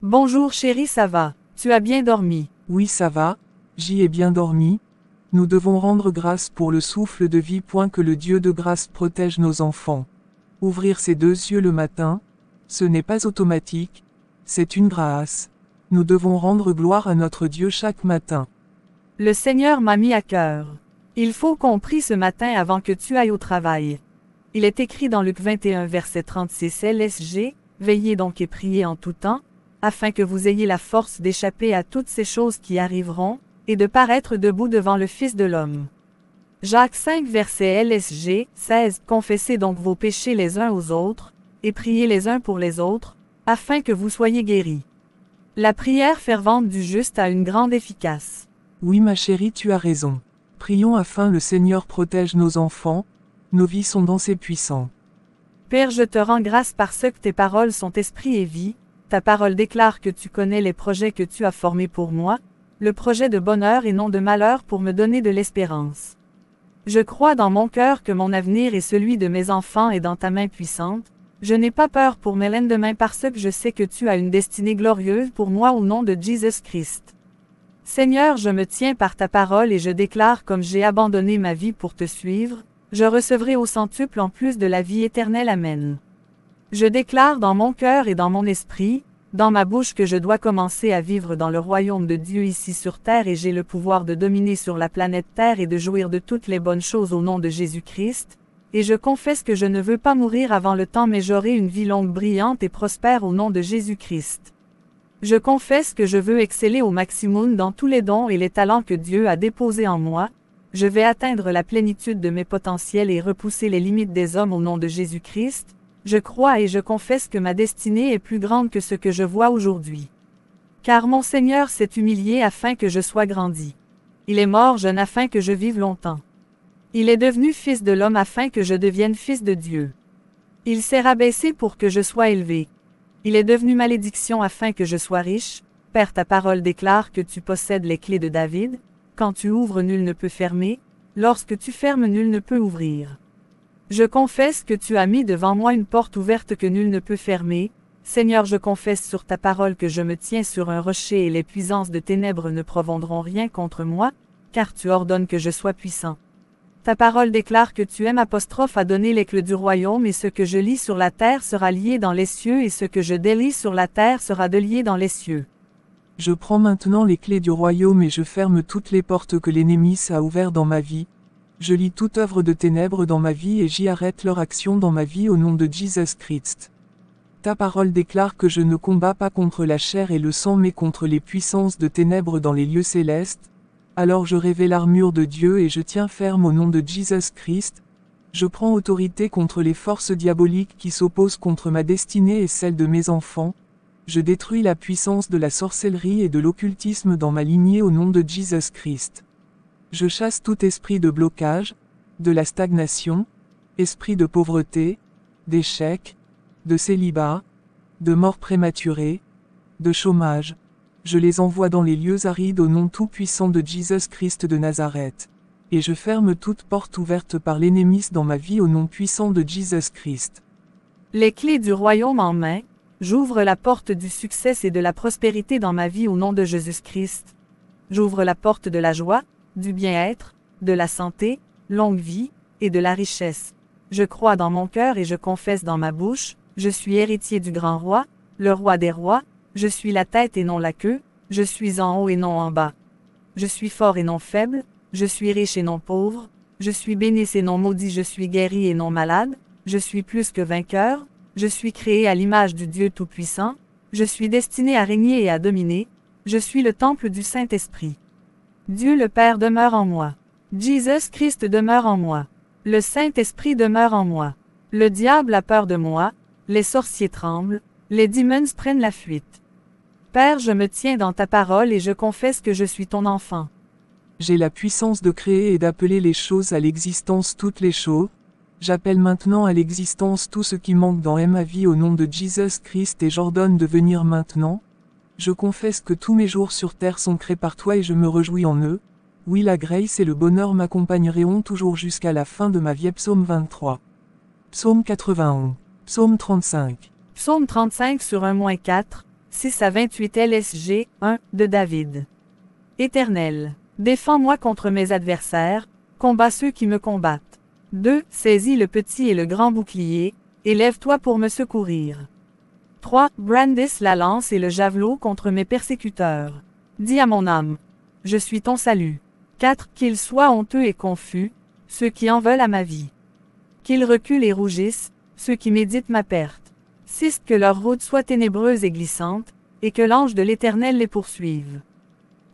Bonjour chérie, ça va? Tu as bien dormi? Oui, ça va, j'y ai bien dormi. Nous devons rendre grâce pour le souffle de vie. Que le Dieu de grâce protège nos enfants. Ouvrir ses deux yeux le matin, ce n'est pas automatique, c'est une grâce. Nous devons rendre gloire à notre Dieu chaque matin. Le Seigneur m'a mis à cœur. Il faut qu'on prie ce matin avant que tu ailles au travail. Il est écrit dans Luc 21 verset 36 LSG, veillez donc et priez en tout temps, afin que vous ayez la force d'échapper à toutes ces choses qui arriveront, et de paraître debout devant le Fils de l'homme. Jacques 5 verset LSG 16 Confessez donc vos péchés les uns aux autres, et priez les uns pour les autres, afin que vous soyez guéris. La prière fervente du juste a une grande efficace. Oui ma chérie, tu as raison. Prions afin le Seigneur protège nos enfants, nos vies sont dans ses puissants. Père, je te rends grâce parce que tes paroles sont esprit et vie, ta parole déclare que tu connais les projets que tu as formés pour moi, le projet de bonheur et non de malheur pour me donner de l'espérance. Je crois dans mon cœur que mon avenir et celui de mes enfants est dans ta main puissante. Je n'ai pas peur pour mes lendemains parce que je sais que tu as une destinée glorieuse pour moi au nom de Jésus Christ. Seigneur, je me tiens par ta parole et je déclare comme j'ai abandonné ma vie pour te suivre, je recevrai au centuple en plus de la vie éternelle. Amen. Je déclare dans mon cœur et dans mon esprit, dans ma bouche que je dois commencer à vivre dans le royaume de Dieu ici sur terre et j'ai le pouvoir de dominer sur la planète Terre et de jouir de toutes les bonnes choses au nom de Jésus-Christ, et je confesse que je ne veux pas mourir avant le temps mais j'aurai une vie longue, brillante et prospère au nom de Jésus-Christ. Je confesse que je veux exceller au maximum dans tous les dons et les talents que Dieu a déposés en moi, je vais atteindre la plénitude de mes potentiels et repousser les limites des hommes au nom de Jésus-Christ. Je crois et je confesse que ma destinée est plus grande que ce que je vois aujourd'hui. Car mon Seigneur s'est humilié afin que je sois grandi. Il est mort jeune afin que je vive longtemps. Il est devenu fils de l'homme afin que je devienne fils de Dieu. Il s'est rabaissé pour que je sois élevé. Il est devenu malédiction afin que je sois riche. Père, ta parole déclare que tu possèdes les clés de David. Quand tu ouvres, nul ne peut fermer. Lorsque tu fermes, nul ne peut ouvrir. Je confesse que tu as mis devant moi une porte ouverte que nul ne peut fermer. Seigneur, je confesse sur ta parole que je me tiens sur un rocher et les puissances de ténèbres ne prendront rien contre moi, car tu ordonnes que je sois puissant. Ta parole déclare que tu aimes à donner les clés du royaume et ce que je lis sur la terre sera lié dans les cieux et ce que je délie sur la terre sera délié dans les cieux. Je prends maintenant les clés du royaume et je ferme toutes les portes que l'ennemi a ouvertes dans ma vie. Je lis toute œuvre de ténèbres dans ma vie et j'y arrête leur action dans ma vie au nom de Jésus Christ. Ta parole déclare que je ne combats pas contre la chair et le sang mais contre les puissances de ténèbres dans les lieux célestes. Alors je revêts l'armure de Dieu et je tiens ferme au nom de Jésus Christ. Je prends autorité contre les forces diaboliques qui s'opposent contre ma destinée et celle de mes enfants. Je détruis la puissance de la sorcellerie et de l'occultisme dans ma lignée au nom de Jésus Christ. Je chasse tout esprit de blocage, de la stagnation, esprit de pauvreté, d'échec, de célibat, de mort prématurée, de chômage. Je les envoie dans les lieux arides au nom tout-puissant de Jésus Christ de Nazareth. Et je ferme toute porte ouverte par l'ennemi dans ma vie au nom puissant de Jésus Christ. Les clés du royaume en main, j'ouvre la porte du succès et de la prospérité dans ma vie au nom de Jésus-Christ. J'ouvre la porte de la joie, du bien-être, de la santé, longue vie, et de la richesse. Je crois dans mon cœur et je confesse dans ma bouche, je suis héritier du grand roi, le roi des rois, je suis la tête et non la queue, je suis en haut et non en bas. Je suis fort et non faible, je suis riche et non pauvre, je suis béni et non maudit, je suis guéri et non malade, je suis plus que vainqueur, je suis créé à l'image du Dieu Tout-Puissant, je suis destiné à régner et à dominer, je suis le temple du Saint-Esprit. Dieu le Père demeure en moi. Jésus Christ demeure en moi. Le Saint-Esprit demeure en moi. Le diable a peur de moi, les sorciers tremblent, les démons prennent la fuite. Père, je me tiens dans ta parole et je confesse que je suis ton enfant. J'ai la puissance de créer et d'appeler les choses à l'existence toutes les choses. J'appelle maintenant à l'existence tout ce qui manque dans ma vie au nom de Jésus Christ et j'ordonne de venir maintenant. Je confesse que tous mes jours sur terre sont créés par toi et je me réjouis en eux. Oui, la grâce et le bonheur m'accompagneront toujours jusqu'à la fin de ma vie. Psaume 23. Psaume 91. Psaume 35. Psaume 35 sur 1-4. 6 à 28 LSG 1 de David. Éternel, défends-moi contre mes adversaires, combats ceux qui me combattent. 2. Saisis le petit et le grand bouclier, élève-toi pour me secourir. 3. Brandis la lance et le javelot contre mes persécuteurs. Dis à mon âme, je suis ton salut. 4. Qu'ils soient honteux et confus, ceux qui en veulent à ma vie. Qu'ils reculent et rougissent, ceux qui méditent ma perte. 6. Que leur route soit ténébreuse et glissante, et que l'ange de l'Éternel les poursuive.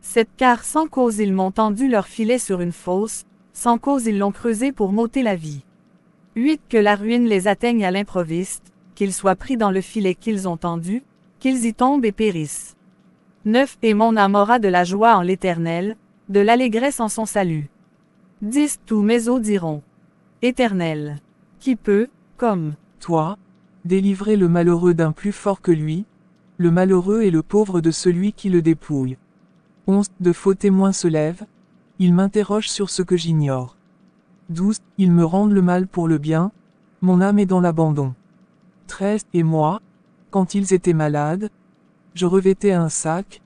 7. Car sans cause ils m'ont tendu leur filet sur une fosse, sans cause ils l'ont creusé pour m'ôter la vie. 8. Que la ruine les atteigne à l'improviste, qu'ils soient pris dans le filet qu'ils ont tendu, qu'ils y tombent et périssent. 9. Et mon âme aura de la joie en l'Éternel, de l'allégresse en son salut. 10. Tous mes os diront. Éternel. Qui peut, comme Toi, délivrer le malheureux d'un plus fort que lui, le malheureux et le pauvre de celui qui le dépouille. 11. De faux témoins se lèvent, ils m'interrogent sur ce que j'ignore. 12. Ils me rendent le mal pour le bien, mon âme est dans l'abandon. 13. Et moi, quand ils étaient malades, je revêtais un sac,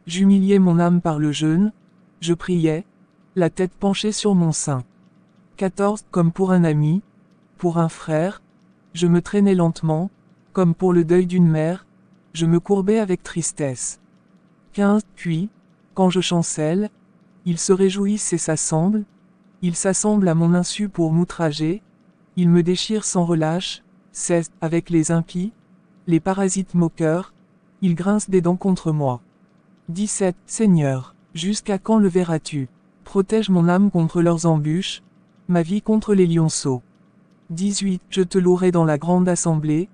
j'humiliais mon âme par le jeûne, je priais, la tête penchée sur mon sein. 14. Comme pour un ami, pour un frère, je me traînais lentement, comme pour le deuil d'une mère, je me courbais avec tristesse. 15. Puis, quand je chancelle, ils se réjouissent et s'assemblent, ils s'assemblent à mon insu pour m'outrager, ils me déchirent sans relâche, 16. Avec les impies, les parasites moqueurs, ils grincent des dents contre moi. 17. Seigneur, jusqu'à quand le verras-tu? Protège mon âme contre leurs embûches, ma vie contre les lionceaux. 18. Je te louerai dans la grande assemblée,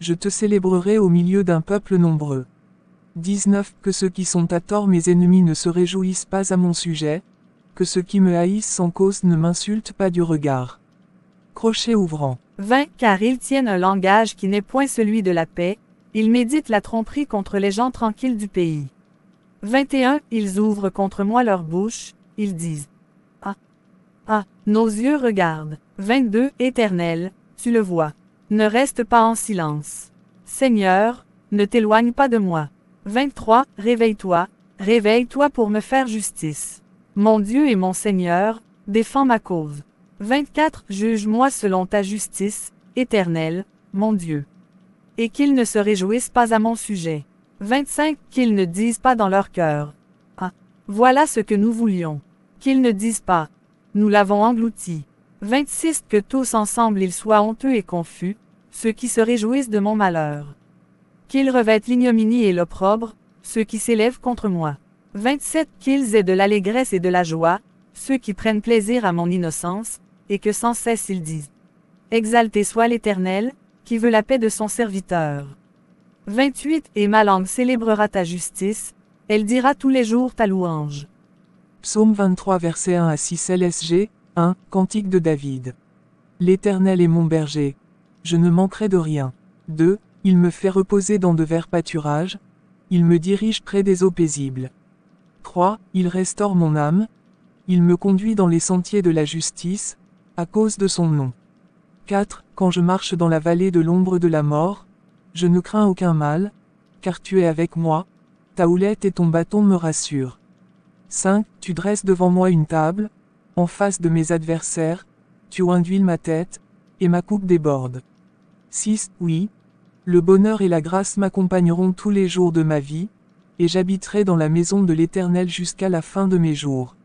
je te célébrerai au milieu d'un peuple nombreux. 19. Que ceux qui sont à tort mes ennemis ne se réjouissent pas à mon sujet, que ceux qui me haïssent sans cause ne m'insultent pas du regard. Crochet ouvrant. 20. Car ils tiennent un langage qui n'est point celui de la paix, ils méditent la tromperie contre les gens tranquilles du pays. 21. Ils ouvrent contre moi leur bouche, ils disent. Ah, nos yeux regardent. 22. Éternel, tu le vois. Ne reste pas en silence. Seigneur, ne t'éloigne pas de moi. 23. Réveille-toi, réveille-toi pour me faire justice. Mon Dieu et mon Seigneur, défends ma cause. 24. Juge-moi selon ta justice, Éternel, mon Dieu. Et qu'ils ne se réjouissent pas à mon sujet. 25. Qu'ils ne disent pas dans leur cœur. Ah, voilà ce que nous voulions. Qu'ils ne disent pas. Nous l'avons englouti. 26. Que tous ensemble ils soient honteux et confus, ceux qui se réjouissent de mon malheur. Qu'ils revêtent l'ignominie et l'opprobre, ceux qui s'élèvent contre moi. 27. Qu'ils aient de l'allégresse et de la joie, ceux qui prennent plaisir à mon innocence, et que sans cesse ils disent. Exalté soit l'Éternel, qui veut la paix de son serviteur. 28. Et ma langue célébrera ta justice, elle dira tous les jours ta louange. Psaume 23 versets 1 à 6 LSG, 1. Cantique de David. L'Éternel est mon berger. Je ne manquerai de rien. 2. Il me fait reposer dans de verts pâturages. Il me dirige près des eaux paisibles. 3. Il restaure mon âme. Il me conduit dans les sentiers de la justice, à cause de son nom. 4. Quand je marche dans la vallée de l'ombre de la mort, je ne crains aucun mal, car tu es avec moi, ta houlette et ton bâton me rassurent. 5. Tu dresses devant moi une table, en face de mes adversaires, tu induis ma tête, et ma coupe déborde. 6. Oui, le bonheur et la grâce m'accompagneront tous les jours de ma vie, et j'habiterai dans la maison de l'Éternel jusqu'à la fin de mes jours.